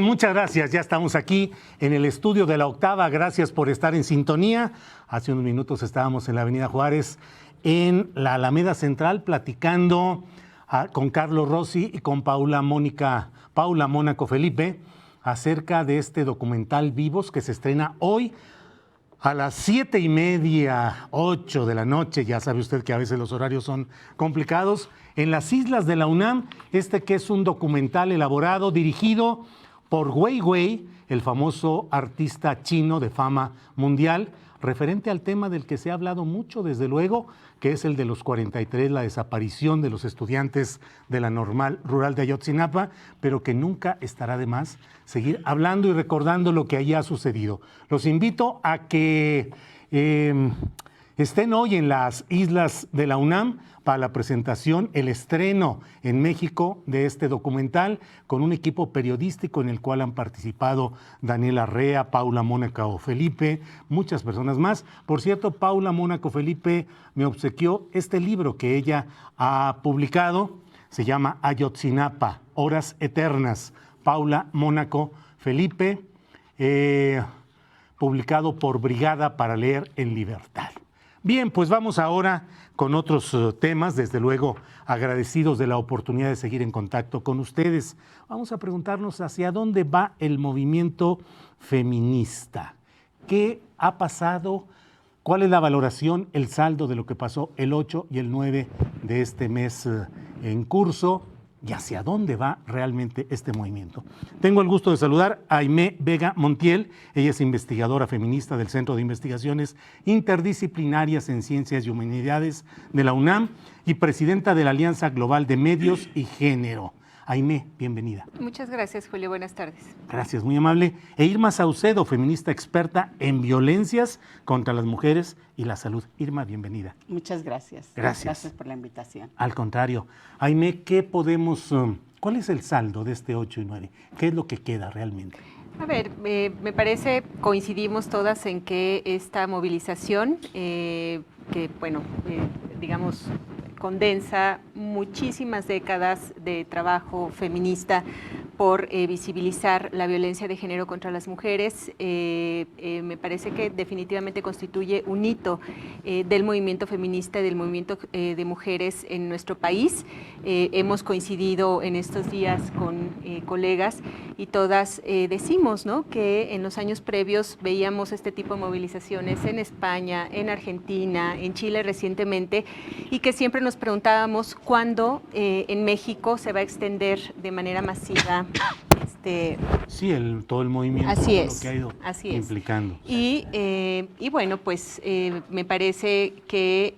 Muchas gracias, ya estamos aquí en el estudio de La Octava, gracias por estar en sintonía. Hace unos minutos estábamos en la Avenida Juárez, en la Alameda Central, platicando con Carlos Rossi y con Paula Mónaco Felipe acerca de este documental Vivos que se estrena hoy a las 7:30, 8 de la noche. Ya sabe usted que a veces los horarios son complicados. En las islas de la UNAM, que es un documental elaborado, dirigido por Wei Wei, el famoso artista chino de fama mundial, referente al tema del que se ha hablado mucho, desde luego, que es el de los 43, la desaparición de los estudiantes de la Normal Rural de Ayotzinapa, pero que nunca estará de más seguir hablando y recordando lo que allí ha sucedido. Los invito a que estén hoy en las islas de la UNAM para la presentación, el estreno en México de este documental, con un equipo periodístico en el cual han participado Daniela Arrea, Paula Mónaco Felipe, muchas personas más. Por cierto, Paula Mónaco Felipe me obsequió este libro que ella ha publicado, se llama Ayotzinapa, Horas Eternas, Paula Mónaco Felipe, publicado por Brigada para Leer en Libertad. Bien, pues vamos ahora con otros temas, desde luego agradecidos de la oportunidad de seguir en contacto con ustedes. Vamos a preguntarnos hacia dónde va el movimiento feminista. ¿Qué ha pasado? ¿Cuál es la valoración, el saldo de lo que pasó el 8 y el 9 de este mes en curso? ¿Y hacia dónde va realmente este movimiento? Tengo el gusto de saludar a Aimé Vega Montiel. Ella es investigadora feminista del Centro de Investigaciones Interdisciplinarias en Ciencias y Humanidades de la UNAM y presidenta de la Alianza Global de Medios y Género. Aimé, bienvenida. Muchas gracias, Julio. Buenas tardes. Gracias, muy amable. E Irma Saucedo, feminista experta en violencias contra las mujeres y la salud. Irma, bienvenida. Muchas gracias. Gracias por la invitación. Al contrario. Aimé, ¿cuál es el saldo de este 8 y 9? ¿Qué es lo que queda realmente? A ver, me parece, coincidimos todas en que esta movilización, digamos, condensa muchísimas décadas de trabajo feminista por visibilizar la violencia de género contra las mujeres. Me parece que definitivamente constituye un hito del movimiento feminista y del movimiento de mujeres en nuestro país. Hemos coincidido en estos días con colegas y todas decimos, ¿no?, que en los años previos veíamos este tipo de movilizaciones en España, en Argentina, en Chile recientemente, y que siempre nos preguntábamos cuándo en México se va a extender de manera masiva sí, todo el movimiento, así es, lo que ha ido implicando. Y bueno, pues me parece que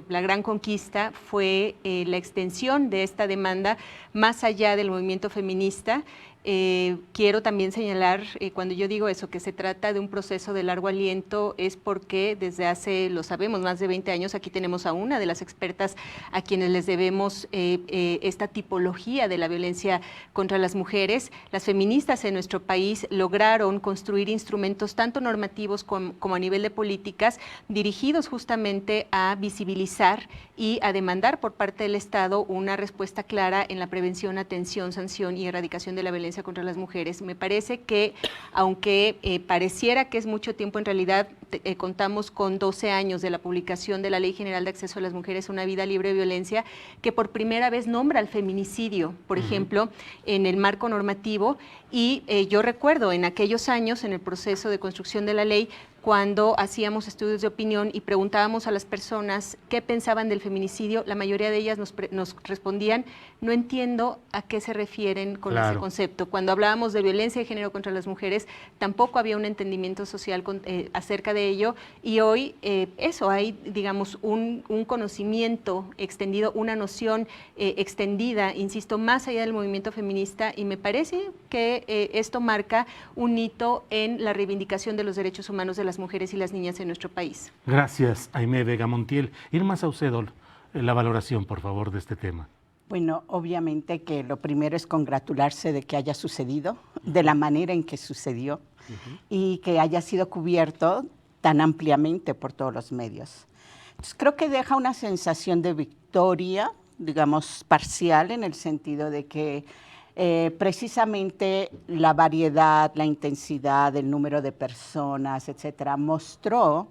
la gran conquista fue la extensión de esta demanda más allá del movimiento feminista. Quiero también señalar, cuando yo digo eso, que se trata de un proceso de largo aliento, es porque desde hace, lo sabemos, más de 20 años, aquí tenemos a una de las expertas a quienes les debemos esta tipología de la violencia contra las mujeres. Las feministas en nuestro país lograron construir instrumentos tanto normativos como a nivel de políticas dirigidos justamente a visibilizar y a demandar por parte del Estado una respuesta clara en la prevención, atención, sanción y erradicación de la violencia contra las mujeres. Me parece que, aunque pareciera que es mucho tiempo, en realidad contamos con 12 años de la publicación de la Ley General de Acceso a las Mujeres a una Vida Libre de Violencia, que por primera vez nombra al feminicidio, por ejemplo, en el marco normativo. Y yo recuerdo en aquellos años, en el proceso de construcción de la ley, cuando hacíamos estudios de opinión y preguntábamos a las personas qué pensaban del feminicidio, la mayoría de ellas nos respondían: no entiendo a qué se refieren con ese concepto. Cuando hablábamos de violencia de género contra las mujeres, tampoco había un entendimiento social acerca de ello, y hoy hay, digamos, un conocimiento extendido, una noción extendida, insisto, más allá del movimiento feminista, y me parece que esto marca un hito en la reivindicación de los derechos humanos de las mujeres y las niñas en nuestro país. Gracias, Aimé Vega Montiel. Irma Saucedo, la valoración, por favor, de este tema. Bueno, obviamente que lo primero es congratularse de que haya sucedido, de la manera en que sucedió, y que haya sido cubierto tan ampliamente por todos los medios. Entonces, creo que deja una sensación de victoria, digamos, parcial, en el sentido de que Precisamente la variedad, la intensidad, el número de personas, etcétera, mostró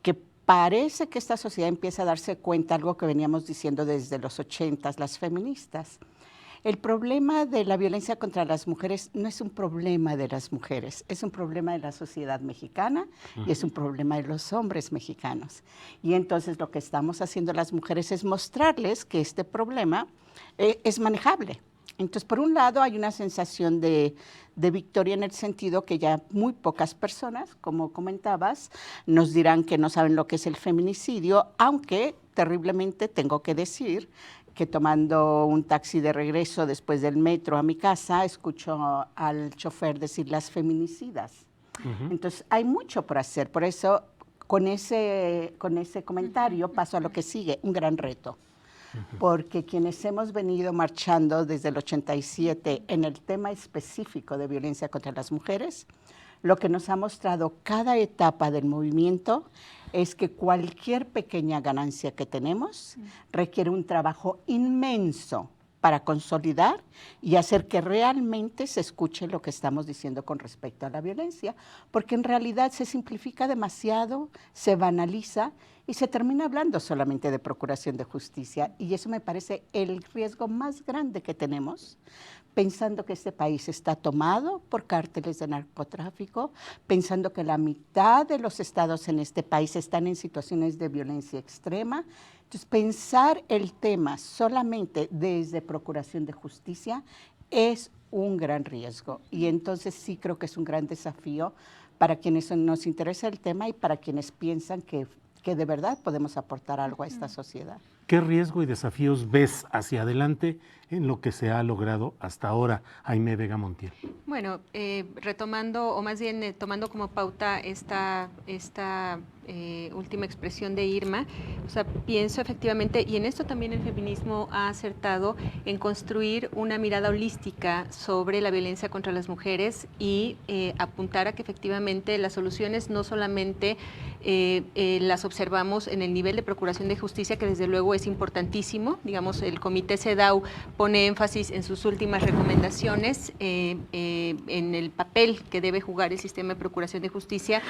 que parece que esta sociedad empieza a darse cuenta, algo que veníamos diciendo desde los 80s, las feministas. El problema de la violencia contra las mujeres no es un problema de las mujeres, es un problema de la sociedad mexicana y es un problema de los hombres mexicanos. Y entonces lo que estamos haciendo las mujeres es mostrarles que este problema es manejable. Entonces, por un lado, hay una sensación de victoria en el sentido que ya muy pocas personas, como comentabas, nos dirán que no saben lo que es el feminicidio, aunque terriblemente tengo que decir que tomando un taxi de regreso después del metro a mi casa, escucho al chofer decir las feminicidas. Entonces, hay mucho por hacer. Por eso, con ese comentario paso a lo que sigue, un gran reto. Porque quienes hemos venido marchando desde el 87 en el tema específico de violencia contra las mujeres, lo que nos ha mostrado cada etapa del movimiento es que cualquier pequeña ganancia que tenemos requiere un trabajo inmenso para consolidar y hacer que realmente se escuche lo que estamos diciendo con respecto a la violencia, porque en realidad se simplifica demasiado, se banaliza y se termina hablando solamente de procuración de justicia, y eso me parece el riesgo más grande que tenemos, pensando que este país está tomado por cárteles de narcotráfico, pensando que la mitad de los estados en este país están en situaciones de violencia extrema. Entonces, pensar el tema solamente desde procuración de justicia es un gran riesgo, y entonces sí creo que es un gran desafío para quienes nos interesa el tema y para quienes piensan que de verdad podemos aportar algo a esta sociedad. ¿Qué riesgo y desafíos ves hacia adelante en lo que se ha logrado hasta ahora, Aimee Vega Montiel? Bueno, retomando, o más bien tomando como pauta esta última expresión de Irma, o sea, pienso efectivamente, y en esto también el feminismo ha acertado en construir una mirada holística sobre la violencia contra las mujeres y apuntar a que efectivamente las soluciones no solamente las observamos en el nivel de procuración de justicia, que desde luego es importantísimo. Digamos, el Comité CEDAW pone énfasis en sus últimas recomendaciones en el papel que debe jugar el sistema de procuración de justicia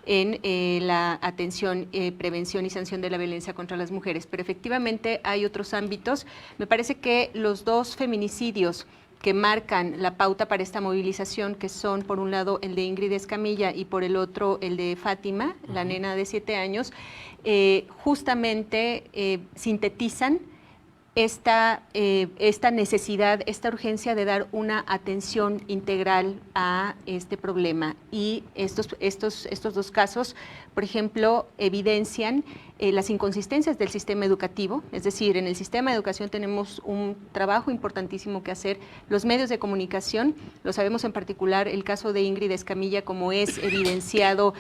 en la atención, prevención y sanción de la violencia contra las mujeres. Pero efectivamente hay otros ámbitos. Me parece que los dos feminicidios que marcan la pauta para esta movilización, que son por un lado el de Ingrid Escamilla y por el otro el de Fátima, la nena de 7 años, justamente sintetizan esta necesidad, esta urgencia de dar una atención integral a este problema. Y estos dos casos, por ejemplo, evidencian las inconsistencias del sistema educativo, es decir, en el sistema de educación tenemos un trabajo importantísimo que hacer. Los medios de comunicación, lo sabemos en particular el caso de Ingrid Escamilla, como es evidenciado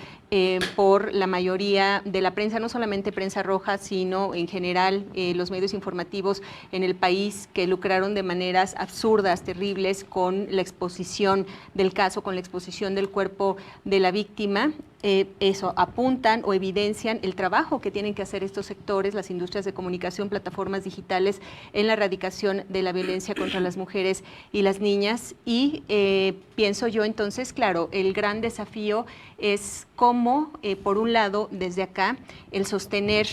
por la mayoría de la prensa, no solamente prensa roja, sino en general los medios informativos en el país, que lucraron de maneras absurdas, terribles, con la exposición del caso, con la exposición del cuerpo de la víctima. Eso apuntan o evidencian el trabajo que tienen que hacer estos sectores, las industrias de comunicación, plataformas digitales, en la erradicación de la violencia contra las mujeres y las niñas. Y pienso yo entonces, claro, el gran desafío es cómo, por un lado, desde acá, el sostener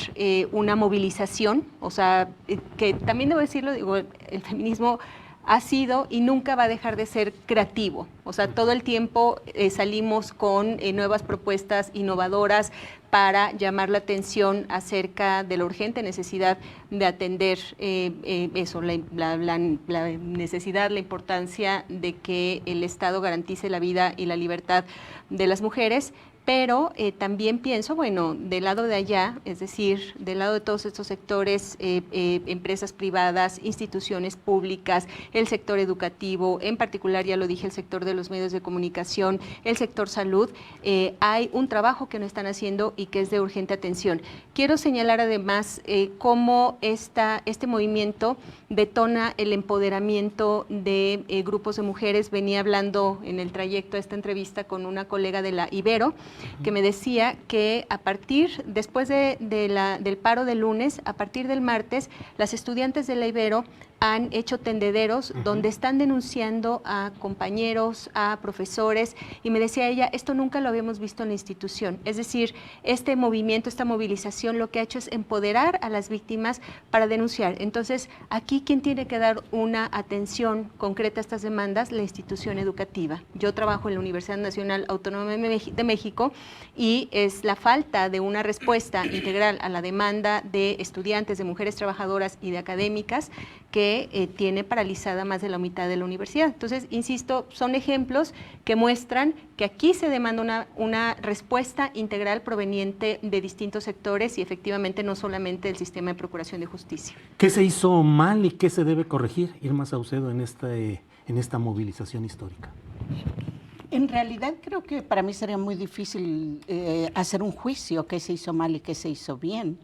una movilización, o sea, que también debo decirlo, digo, el feminismo ha sido y nunca va a dejar de ser creativo. O sea, todo el tiempo salimos con nuevas propuestas innovadoras para llamar la atención acerca de la urgente necesidad de atender eso, la necesidad, la importancia de que el Estado garantice la vida y la libertad de las mujeres. Pero también pienso, bueno, del lado de allá, es decir, del lado de todos estos sectores, empresas privadas, instituciones públicas, el sector educativo, en particular, ya lo dije, el sector de los medios de comunicación, el sector salud, hay un trabajo que no están haciendo y que es de urgente atención. Quiero señalar además cómo este movimiento detona el empoderamiento de grupos de mujeres. Venía hablando en el trayecto a esta entrevista con una colega de la Ibero, que me decía que después del paro del lunes, a partir del martes, las estudiantes de la Ibero han hecho tendederos donde están denunciando a compañeros, a profesores, y me decía ella, esto nunca lo habíamos visto en la institución. Es decir, este movimiento, esta movilización lo que ha hecho es empoderar a las víctimas para denunciar. Entonces, aquí, ¿quién tiene que dar una atención concreta a estas demandas? La institución educativa. Yo trabajo en la Universidad Nacional Autónoma de México y es la falta de una respuesta integral a la demanda de estudiantes, de mujeres trabajadoras y de académicas que tiene paralizada más de la mitad de la universidad. Entonces, insisto, son ejemplos que muestran que aquí se demanda una respuesta integral proveniente de distintos sectores y efectivamente no solamente del sistema de procuración de justicia. ¿Qué se hizo mal y qué se debe corregir, Irma Saucedo, en esta movilización histórica? En realidad creo que para mí sería muy difícil hacer un juicio qué se hizo mal y qué se hizo bien.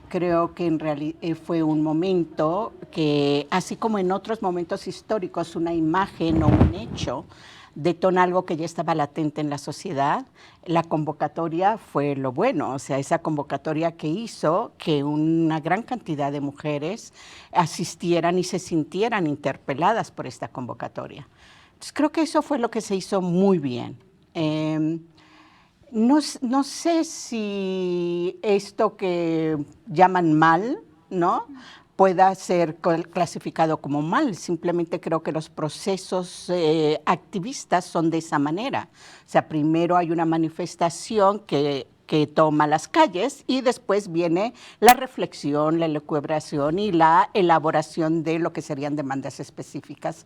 Creo que en realidad fue un momento que, así como en otros momentos históricos, una imagen o un hecho detona algo que ya estaba latente en la sociedad. La convocatoria fue lo bueno, o sea, esa convocatoria que hizo que una gran cantidad de mujeres asistieran y se sintieran interpeladas por esta convocatoria. Entonces, creo que eso fue lo que se hizo muy bien. No sé si esto que llaman mal, ¿no?, pueda ser clasificado como mal. Simplemente creo que los procesos activistas son de esa manera. O sea, primero hay una manifestación que toma las calles y después viene la reflexión, la elucubración y la elaboración de lo que serían demandas específicas.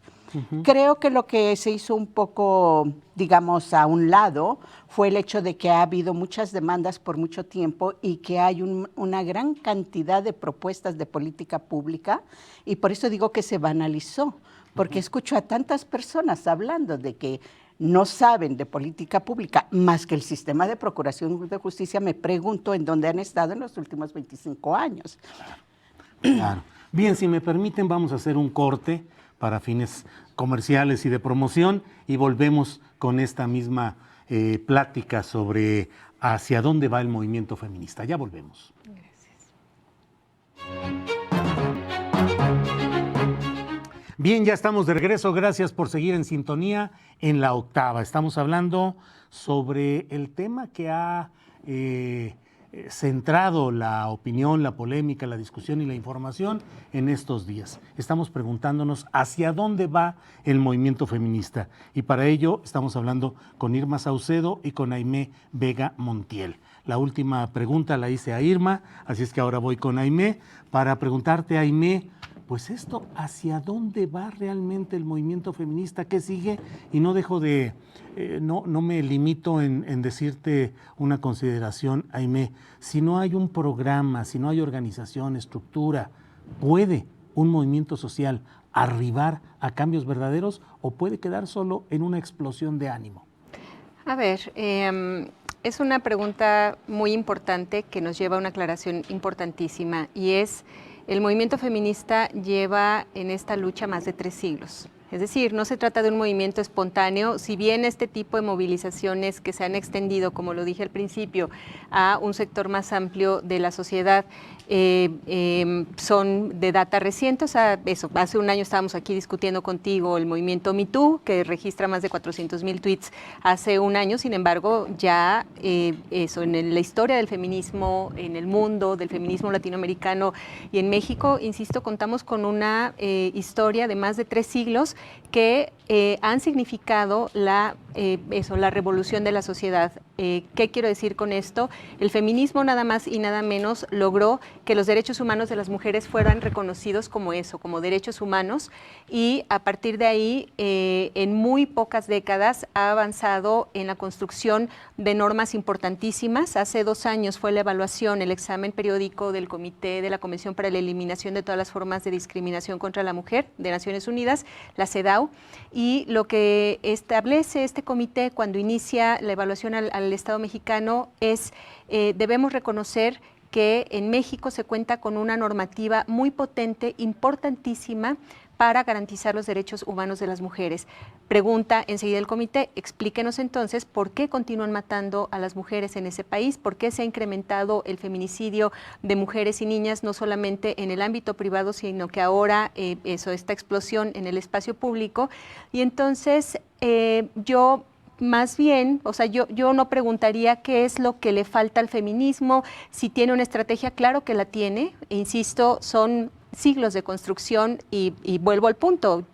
Creo que lo que se hizo un poco, digamos, a un lado fue el hecho de que ha habido muchas demandas por mucho tiempo y que hay una gran cantidad de propuestas de política pública, y por eso digo que se banalizó, porque escucho a tantas personas hablando de que no saben de política pública más que el sistema de procuración de justicia. Me pregunto en dónde han estado en los últimos 25 años. Claro. Bien, si me permiten, vamos a hacer un corte para fines comerciales y de promoción y volvemos con esta misma plática sobre hacia dónde va el movimiento feminista. Ya volvemos. Bien, ya estamos de regreso. Gracias por seguir en sintonía en La Octava. Estamos hablando sobre el tema que ha centrado la opinión, la polémica, la discusión y la información en estos días. Estamos preguntándonos hacia dónde va el movimiento feminista. Y para ello estamos hablando con Irma Saucedo y con Aimé Vega Montiel. La última pregunta la hice a Irma, así es que ahora voy con Aimé para preguntarte, Aimé, pues esto, ¿hacia dónde va realmente el movimiento feminista? ¿Qué sigue? Y no dejo de, no me limito en decirte una consideración, Aimé. Si no hay un programa, si no hay organización, estructura, ¿puede un movimiento social arribar a cambios verdaderos o puede quedar solo en una explosión de ánimo? A ver, es una pregunta muy importante que nos lleva a una aclaración importantísima, y es: el movimiento feminista lleva en esta lucha más de 3 siglos. Es decir, no se trata de un movimiento espontáneo, si bien este tipo de movilizaciones que se han extendido, como lo dije al principio, a un sector más amplio de la sociedad, son de data reciente. O sea, eso, hace un año estábamos aquí discutiendo contigo el movimiento Me Too, que registra más de 400,000 tweets hace un año. Sin embargo, ya en la historia del feminismo, en el mundo, del feminismo latinoamericano y en México, insisto, contamos con una historia de más de 3 siglos que han significado la revolución de la sociedad. ¿Qué quiero decir con esto? El feminismo nada más y nada menos logró que los derechos humanos de las mujeres fueran reconocidos como eso, como derechos humanos, y a partir de ahí, en muy pocas décadas, ha avanzado en la construcción de normas importantísimas. Hace 2 años fue la evaluación, el examen periódico del Comité de la Convención para la Eliminación de todas las formas de discriminación contra la mujer de Naciones Unidas, la CEDAW, y lo que establece este comité cuando inicia la evaluación al Estado mexicano es, debemos reconocer que en México se cuenta con una normativa muy potente, importantísima, para garantizar los derechos humanos de las mujeres. Pregunta enseguida el comité, explíquenos entonces por qué continúan matando a las mujeres en ese país, por qué se ha incrementado el feminicidio de mujeres y niñas, no solamente en el ámbito privado, sino que ahora esta explosión en el espacio público. Y entonces yo más bien, o sea, yo no preguntaría qué es lo que le falta al feminismo, si tiene una estrategia, claro que la tiene, e insisto, son siglos de construcción y vuelvo al punto,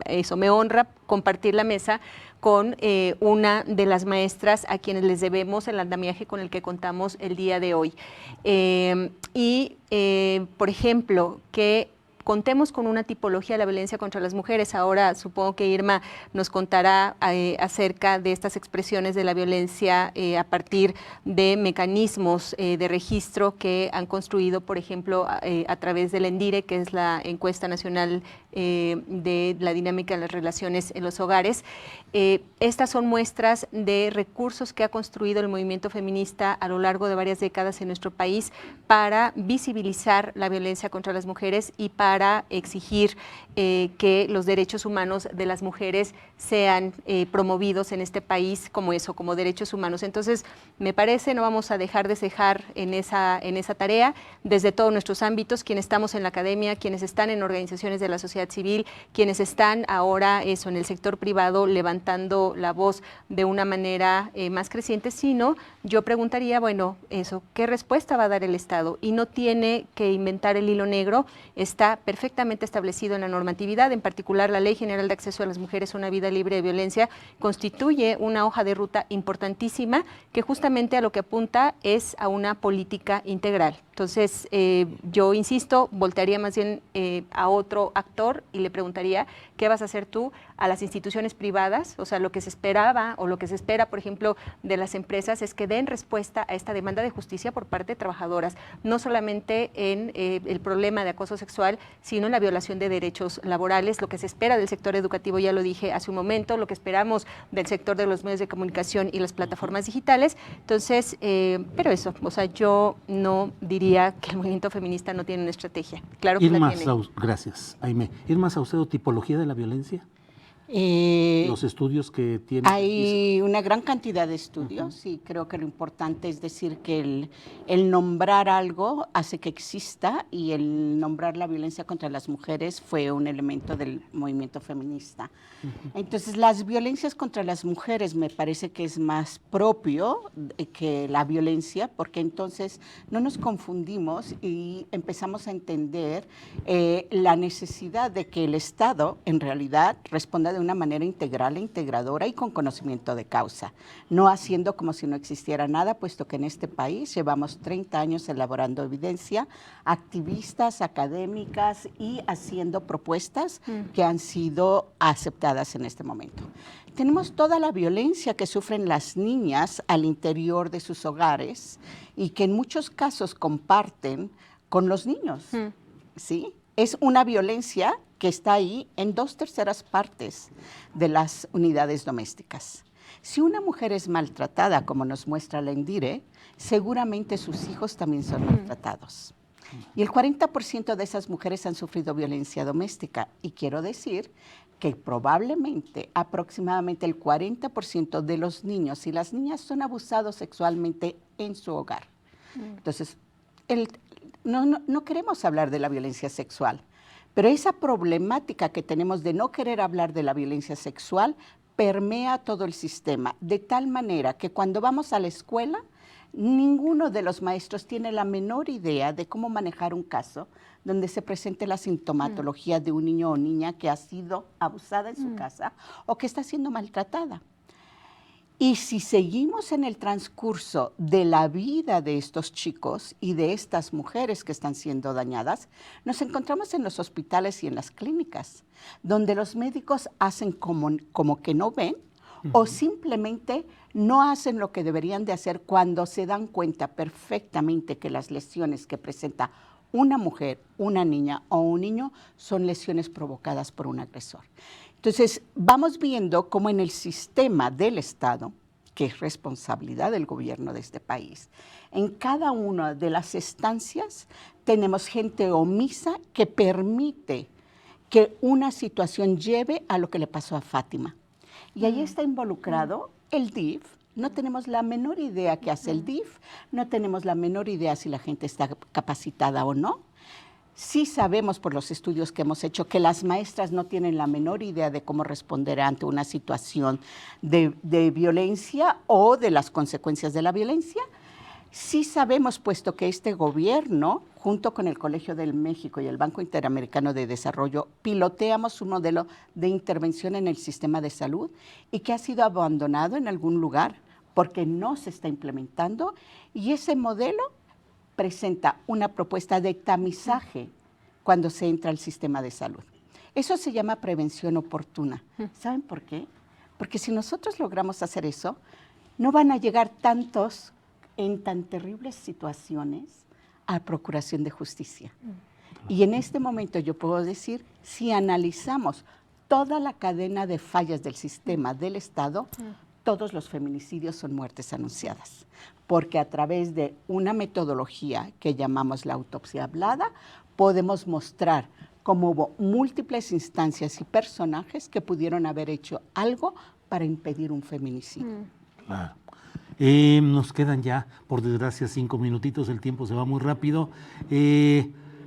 eso me honra compartir la mesa con una de las maestras a quienes les debemos el andamiaje con el que contamos el día de hoy. Por ejemplo, que contemos con una tipología de la violencia contra las mujeres. Ahora supongo que Irma nos contará acerca de estas expresiones de la violencia a partir de mecanismos de registro que han construido, por ejemplo, a través del ENDIRE, que es la encuesta nacional de la dinámica de las relaciones en los hogares. Estas son muestras de recursos que ha construido el movimiento feminista a lo largo de varias décadas en nuestro país para visibilizar la violencia contra las mujeres y para exigir que los derechos humanos de las mujeres sean promovidos en este país como derechos humanos. Entonces, me parece, no vamos a dejar de cejar en esa tarea desde todos nuestros ámbitos, quienes estamos en la academia, quienes están en organizaciones de la sociedad civil, quienes están ahora en el sector privado levantando la voz de una manera más creciente, sino yo preguntaría, bueno, ¿qué respuesta va a dar el Estado? Y no tiene que inventar el hilo negro, está perfectamente establecido en la normatividad, en particular la Ley General de Acceso a las Mujeres a una Vida Libre de Violencia constituye una hoja de ruta importantísima que justamente a lo que apunta es a una política integral. Entonces, yo insisto, voltearía más bien a otro actor y le preguntaría, ¿qué vas a hacer tú a las instituciones privadas? O sea, lo que se esperaba o lo que se espera, por ejemplo, de las empresas es que den respuesta a esta demanda de justicia por parte de trabajadoras, no solamente en el problema de acoso sexual, sino en la violación de derechos laborales. Lo que se espera del sector educativo, ya lo dije hace un momento, lo que esperamos del sector de los medios de comunicación y las plataformas digitales. Entonces, pero eso, o sea, yo no diría que el movimiento feminista no tiene una estrategia. Claro que la tiene. Gracias, Aimé. Irma Saucedo, ¿tipología de la violencia? Los estudios que tiene. Hay una gran cantidad de estudios y creo que lo importante es decir que el nombrar algo hace que exista y el nombrar la violencia contra las mujeres fue un elemento del movimiento feminista. Entonces, las violencias contra las mujeres me parece que es más propio que la violencia, porque entonces no nos confundimos y empezamos a entender la necesidad de que el Estado en realidad responda de una manera integral e integradora y con conocimiento de causa, no haciendo como si no existiera nada, puesto que en este país llevamos 30 años elaborando evidencia, activistas, académicas y haciendo propuestas que han sido aceptadas en este momento. Tenemos toda la violencia que sufren las niñas al interior de sus hogares y que en muchos casos comparten con los niños, ¿sí? Es una violencia que está ahí en 2/3 partes de las unidades domésticas. Si una mujer es maltratada, como nos muestra la ENDIRE, seguramente sus hijos también son maltratados. Y el 40% de esas mujeres han sufrido violencia doméstica. Y quiero decir que probablemente aproximadamente el 40% de los niños y las niñas son abusados sexualmente en su hogar. Entonces, no queremos hablar de la violencia sexual, pero esa problemática que tenemos de no querer hablar de la violencia sexual permea todo el sistema, de tal manera que cuando vamos a la escuela, ninguno de los maestros tiene la menor idea de cómo manejar un caso donde se presente la sintomatología de un niño o niña que ha sido abusada en su casa o que está siendo maltratada. Y si seguimos en el transcurso de la vida de estos chicos y de estas mujeres que están siendo dañadas, nos encontramos en los hospitales y en las clínicas, donde los médicos hacen como que no ven o simplemente no hacen lo que deberían de hacer cuando se dan cuenta perfectamente que las lesiones que presenta una mujer, una niña o un niño son lesiones provocadas por un agresor. Entonces, vamos viendo cómo en el sistema del Estado, que es responsabilidad del gobierno de este país, en cada una de las estancias tenemos gente omisa que permite que una situación lleve a lo que le pasó a Fátima. Y ahí está involucrado el DIF. No tenemos la menor idea qué hace el DIF, no tenemos la menor idea si la gente está capacitada o no. Sí sabemos por los estudios que hemos hecho que las maestras no tienen la menor idea de cómo responder ante una situación de violencia o de las consecuencias de la violencia. Sí sabemos, puesto que este gobierno, junto con el Colegio del México y el Banco Interamericano de Desarrollo, piloteamos un modelo de intervención en el sistema de salud y que ha sido abandonado en algún lugar porque no se está implementando, y ese modelo presenta una propuesta de tamizaje cuando se entra al sistema de salud. Eso se llama prevención oportuna. ¿Saben por qué? Porque si nosotros logramos hacer eso, no van a llegar tantos en tan terribles situaciones a procuración de justicia. Y en este momento yo puedo decir, si analizamos toda la cadena de fallas del sistema del Estado, todos los feminicidios son muertes anunciadas, porque a través de una metodología que llamamos la autopsia hablada, podemos mostrar cómo hubo múltiples instancias y personajes que pudieron haber hecho algo para impedir un feminicidio. Claro. Nos quedan ya, por desgracia, 5 minutitos, el tiempo se va muy rápido.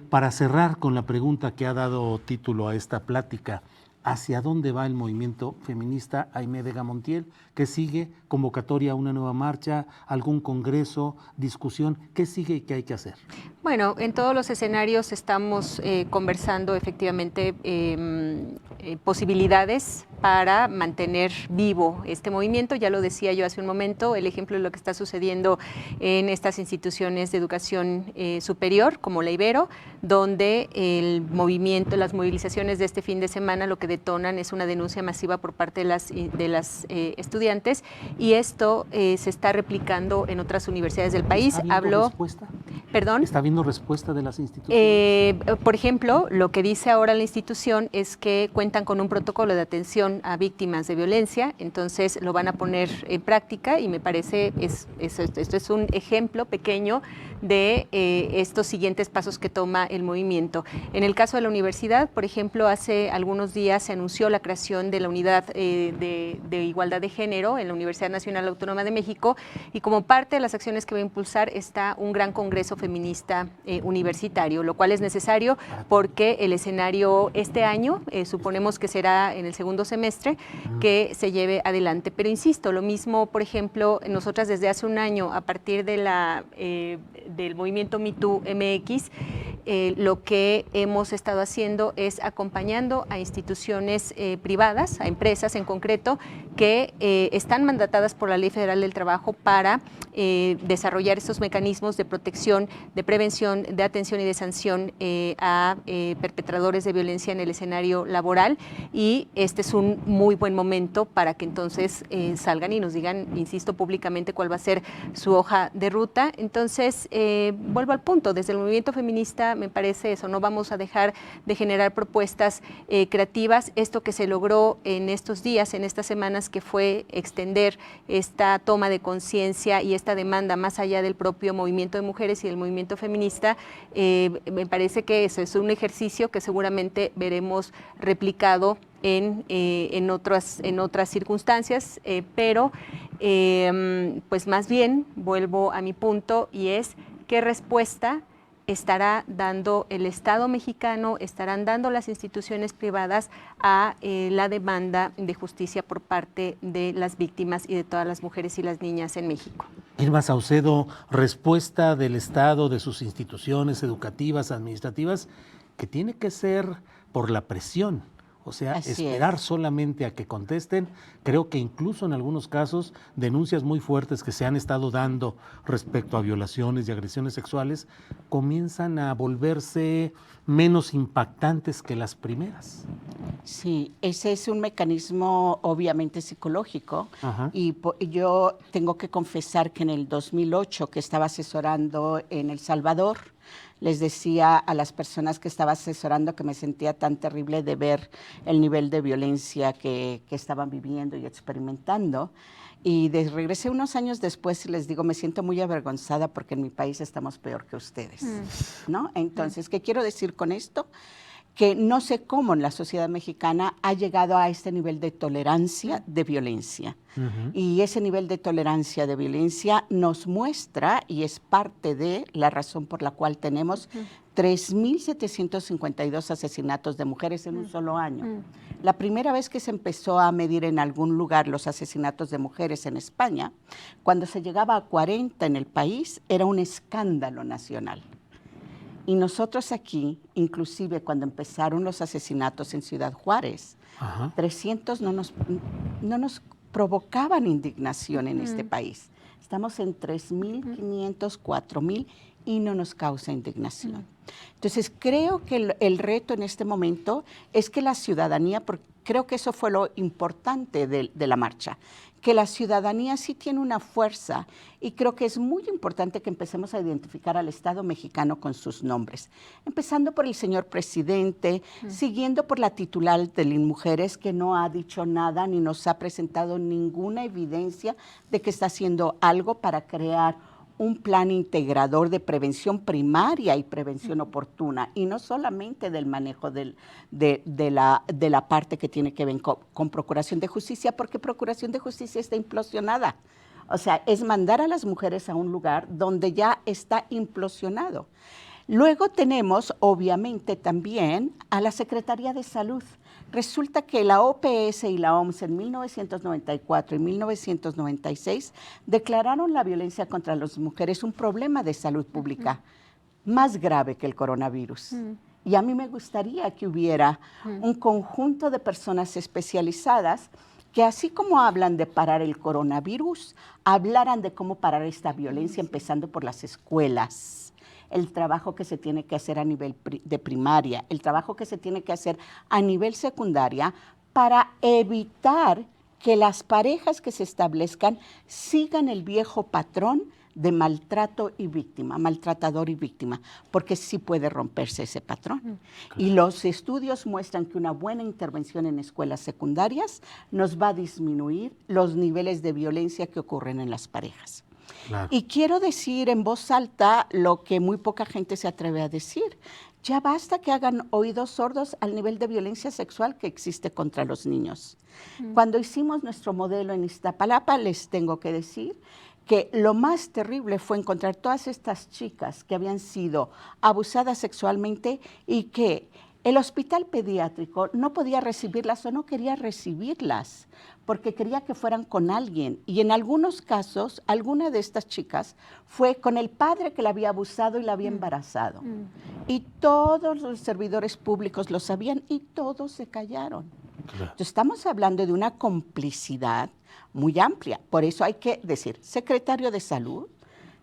Para cerrar con la pregunta que ha dado título a esta plática, ¿hacia dónde va el movimiento feminista? Aimé Vega Montiel, ¿qué sigue? ¿Convocatoria a una nueva marcha? ¿Algún congreso? ¿Discusión? ¿Qué sigue y qué hay que hacer? Bueno, en todos los escenarios estamos conversando efectivamente posibilidades para mantener vivo este movimiento. Ya lo decía yo hace un momento, el ejemplo de lo que está sucediendo en estas instituciones de educación superior, como la Ibero, donde el movimiento, las movilizaciones de este fin de semana lo que detonan es una denuncia masiva por parte de las estudiantes, y esto se está replicando en otras universidades del país. ¿Está habiendo respuesta? ¿Perdón? ¿Está habiendo respuesta de las instituciones? Por ejemplo, lo que dice ahora la institución es que cuentan con un protocolo de atención a víctimas de violencia, entonces lo van a poner en práctica, y me parece esto es un ejemplo pequeño de estos siguientes pasos que toma el movimiento. En el caso de la universidad, por ejemplo, hace algunos días se anunció la creación de la unidad de igualdad de género en la Universidad Nacional Autónoma de México, y como parte de las acciones que va a impulsar está un gran congreso feminista universitario, lo cual es necesario porque el escenario este año suponemos que será en el segundo semestre que se lleve adelante. Pero insisto, lo mismo, por ejemplo, nosotras desde hace un año, a partir de del movimiento MeToo MX, lo que hemos estado haciendo es acompañando a instituciones privadas, a empresas en concreto, que están mandatadas por la Ley Federal del Trabajo para desarrollar estos mecanismos de protección, de prevención, de atención y de sanción a perpetradores de violencia en el escenario laboral, y este es un muy buen momento para que entonces salgan y nos digan, insisto, públicamente cuál va a ser su hoja de ruta. Entonces, vuelvo al punto, desde el movimiento feminista me parece eso, no vamos a dejar de generar propuestas creativas. Esto que se logró en estos días, en estas semanas, que fue extender esta toma de conciencia y esta demanda más allá del propio movimiento de mujeres y del movimiento feminista, me parece que eso es un ejercicio que seguramente veremos replicado en otras circunstancias, pero pues más bien vuelvo a mi punto, y es qué respuesta estará dando el Estado mexicano, estarán dando las instituciones privadas a la demanda de justicia por parte de las víctimas y de todas las mujeres y las niñas en México. Irma Saucedo, respuesta del Estado, de sus instituciones educativas, administrativas, que tiene que ser por la presión. O sea, esperar solamente a que contesten. Creo que incluso en algunos casos denuncias muy fuertes que se han estado dando respecto a violaciones y agresiones sexuales comienzan a volverse menos impactantes que las primeras. Sí, ese es un mecanismo obviamente psicológico. Y yo tengo que confesar que en el 2008, que estaba asesorando en El Salvador, les decía a las personas que estaba asesorando que me sentía tan terrible de ver el nivel de violencia que estaban viviendo y experimentando. Y regresé unos años después y les digo, me siento muy avergonzada porque en mi país estamos peor que ustedes, ¿no? Entonces, ¿qué quiero decir con esto? que no sé cómo en la sociedad mexicana ha llegado a este nivel de tolerancia de violencia. Y ese nivel de tolerancia de violencia nos muestra, y es parte de la razón por la cual tenemos 3.752 asesinatos de mujeres en un solo año. La primera vez que se empezó a medir en algún lugar los asesinatos de mujeres en España, cuando se llegaba a 40 en el país, era un escándalo nacional. Y nosotros aquí, inclusive cuando empezaron los asesinatos en Ciudad Juárez, 300 no nos provocaban indignación en este país. Estamos en 3.500, 4.000 y no nos causa indignación. Entonces, creo que el reto en este momento es que la ciudadanía, porque creo que eso fue lo importante de la marcha, que la ciudadanía sí tiene una fuerza y creo que es muy importante que empecemos a identificar al Estado mexicano con sus nombres, empezando por el señor presidente, siguiendo por la titular de Mujeres, que no ha dicho nada ni nos ha presentado ninguna evidencia de que está haciendo algo para crear un plan integrador de prevención primaria y prevención oportuna, y no solamente del manejo de la parte que tiene que ver con Procuración de Justicia, porque Procuración de Justicia está implosionada. O sea, es mandar a las mujeres a un lugar donde ya está implosionado. Luego tenemos, obviamente, también a la Secretaría de Salud. Resulta que la OPS y la OMS en 1994 y 1996 declararon la violencia contra las mujeres un problema de salud pública más grave que el coronavirus. Y a mí me gustaría que hubiera un conjunto de personas especializadas que, así como hablan de parar el coronavirus, hablaran de cómo parar esta violencia, empezando por las escuelas. El trabajo que se tiene que hacer a nivel de primaria, el trabajo que se tiene que hacer a nivel secundaria para evitar que las parejas que se establezcan sigan el viejo patrón de maltrato y víctima, maltratador y víctima, porque sí puede romperse ese patrón. Claro. Y los estudios muestran que una buena intervención en escuelas secundarias nos va a disminuir los niveles de violencia que ocurren en las parejas. Claro. Y quiero decir en voz alta lo que muy poca gente se atreve a decir. Ya basta que hagan oídos sordos al nivel de violencia sexual que existe contra los niños. Cuando hicimos nuestro modelo en Iztapalapa, les tengo que decir que lo más terrible fue encontrar todas estas chicas que habían sido abusadas sexualmente y que el hospital pediátrico no podía recibirlas o no quería recibirlas porque quería que fueran con alguien. Y en algunos casos, alguna de estas chicas fue con el padre que la había abusado y la había embarazado. Y todos los servidores públicos lo sabían y todos se callaron. Claro. Entonces, estamos hablando de una complicidad muy amplia. Por eso hay que decir, secretario de Salud,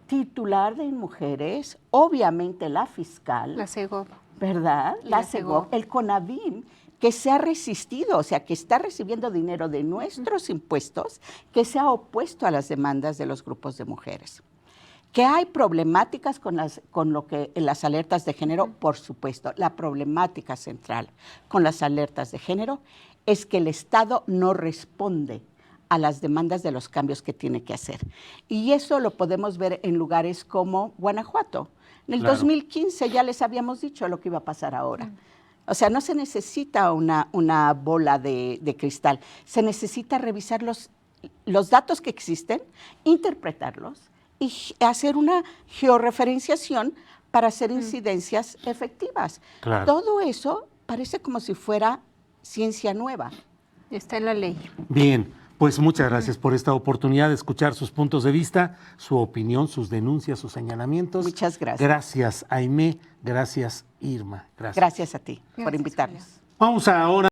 titular de Mujeres, obviamente la fiscal. La Segov. ¿Verdad? La Segov, el CONAVIM, que se ha resistido, o sea, que está recibiendo dinero de nuestros impuestos, que se ha opuesto a las demandas de los grupos de mujeres. ¿Que hay problemáticas con las alertas de género? Por supuesto. La problemática central con las alertas de género es que el Estado no responde a las demandas de los cambios que tiene que hacer. Y eso lo podemos ver en lugares como Guanajuato. En el 2015 ya les habíamos dicho lo que iba a pasar ahora. O sea, no se necesita una bola de cristal, se necesita revisar los datos que existen, interpretarlos y hacer una georreferenciación para hacer incidencias efectivas. Claro. Todo eso parece como si fuera ciencia nueva. Está en la ley. Bien. Pues muchas gracias por esta oportunidad de escuchar sus puntos de vista, su opinión, sus denuncias, sus señalamientos. Muchas gracias. Gracias, Aimé. Gracias, Irma. Gracias a ti por invitarnos. Vamos ahora.